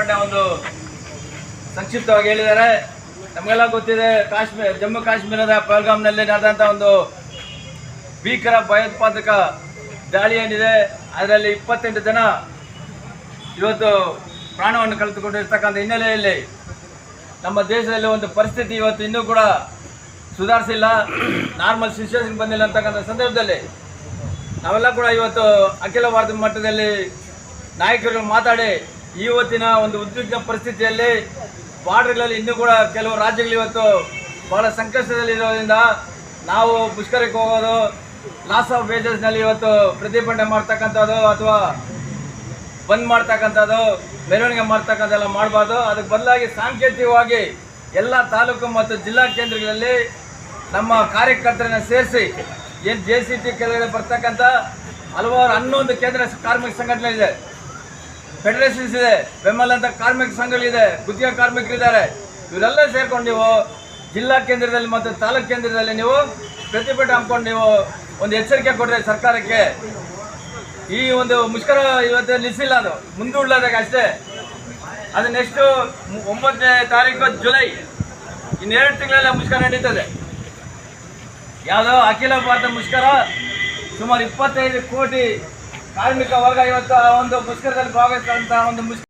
ಪ್ರತಿಭಟನೆ ಒಂದು ಸಂಕ್ಷಿಪ್ತವಾಗಿ ಹೇಳಿದ್ದಾರೆ. ನಮಗೆಲ್ಲ ಗೊತ್ತಿದೆ, ಜಮ್ಮು ಕಾಶ್ಮೀರದ ಪಹಲ್ಗಾಮ್ನಲ್ಲಿ ನಡೆದಂಥ ಒಂದು ಭೀಕರ ಭಯೋತ್ಪಾದಕ ದಾಳಿ ಏನಿದೆ, ಅದರಲ್ಲಿ 28 ಜನ ಇವತ್ತು ಪ್ರಾಣವನ್ನು ಕಳೆದುಕೊಂಡಿರ್ತಕ್ಕಂಥ ಹಿನ್ನೆಲೆಯಲ್ಲಿ ನಮ್ಮ ದೇಶದಲ್ಲಿ ಒಂದು ಪರಿಸ್ಥಿತಿ ಇವತ್ತು ಇನ್ನೂ ಕೂಡ ಸುಧಾರಿಸಿಲ್ಲ, ನಾರ್ಮಲ್ ಸಿಚುವೇಶನ್ ಬಂದಿಲ್ಲ ಅಂತಕ್ಕಂಥ ಸಂದರ್ಭದಲ್ಲಿ ನಾವೆಲ್ಲ ಕೂಡ ಇವತ್ತು ಅಖಿಲ ಭಾರತ ಮಟ್ಟದಲ್ಲಿ ನಾಯಕರುಗಳು ಮಾತಾಡಿ ಇವತ್ತಿನ ಒಂದು ಉದ್ವಿಗ್ನ ಪರಿಸ್ಥಿತಿಯಲ್ಲಿ ಬಾರ್ಡರ್ಗಳಲ್ಲಿ ಇನ್ನೂ ಕೂಡ ಕೆಲವು ರಾಜ್ಯಗಳು ಇವತ್ತು ಬಹಳ ಸಂಕಷ್ಟದಲ್ಲಿರೋದ್ರಿಂದ ನಾವು ಮುಷ್ಕರಕ್ಕೆ ಹೋಗೋದು, ಲಾಸ್ ಆಫ್ ವೇಜಸ್ನಲ್ಲಿ ಇವತ್ತು ಪ್ರತಿಭಟನೆ ಮಾಡ್ತಕ್ಕಂಥದ್ದು ಅಥವಾ ಬಂದ್ ಮಾಡ್ತಕ್ಕಂಥದ್ದು, ಮೆರವಣಿಗೆ ಮಾಡ್ತಕ್ಕಂಥದ್ದೆಲ್ಲ ಮಾಡಬಾರ್ದು. ಅದಕ್ಕೆ ಬದಲಾಗಿ ಸಾಂಕೇತಿಕವಾಗಿ ಎಲ್ಲ ತಾಲೂಕು ಮತ್ತು ಜಿಲ್ಲಾ ಕೇಂದ್ರಗಳಲ್ಲಿ ನಮ್ಮ ಕಾರ್ಯಕರ್ತರನ್ನ ಸೇರಿಸಿ ಏನು JCT ಕೆಳಗಡೆ ಬರ್ತಕ್ಕಂಥ ಹಲವಾರು 11 ಕೇಂದ್ರ ಕಾರ್ಮಿಕ ಸಂಘಟನೆ ಇದೆ, ಫೆಡರೇಷನ್ಸ್ ಇದೆ, ಬೆಂಬಲ ಅಂತ ಕಾರ್ಮಿಕ ಸಂಘಗಳಿದೆ, ಗುತ್ತಿಗೆ ಕಾರ್ಮಿಕರಿದ್ದಾರೆ. ಇವರೆಲ್ಲ ಸೇರ್ಕೊಂಡು ನೀವು ಜಿಲ್ಲಾ ಕೇಂದ್ರದಲ್ಲಿ ಮತ್ತು ತಾಲೂಕು ಕೇಂದ್ರದಲ್ಲಿ ನೀವು ಪ್ರತಿಭಟನೆ ಹಮ್ಮಿಕೊಂಡು ನೀವು ಒಂದು ಎಚ್ಚರಿಕೆ ಕೊಟ್ಟರೆ ಸರ್ಕಾರಕ್ಕೆ, ಈ ಒಂದು ಮುಷ್ಕರ ಇವತ್ತು ನಿಲ್ಲಿಸಿಲ್ಲ, ಅದು ಮುಂದೂಡಲಾದಾಗ ಅಷ್ಟೇ. ಅದು ನೆಕ್ಸ್ಟು 9ನೇ ತಾರೀಕು ಜುಲೈ, ಇನ್ನೆರಡು ತಿಂಗಳೆಲ್ಲ ಮುಷ್ಕರ ನಡೀತದೆ. ಯಾವುದೋ ಅಖಿಲ ಭಾರತ ಮುಷ್ಕರ, ಸುಮಾರು 25 ಕೋಟಿ ಕಾರ್ಮಿಕ ವರ್ಗ ಇವತ್ತು ಆ ಒಂದು ಮುಷ್ಕರದಲ್ಲಿ ಭಾಗವಹಿಸಿದಂಥ ಒಂದು ಮುಷ್ಕರ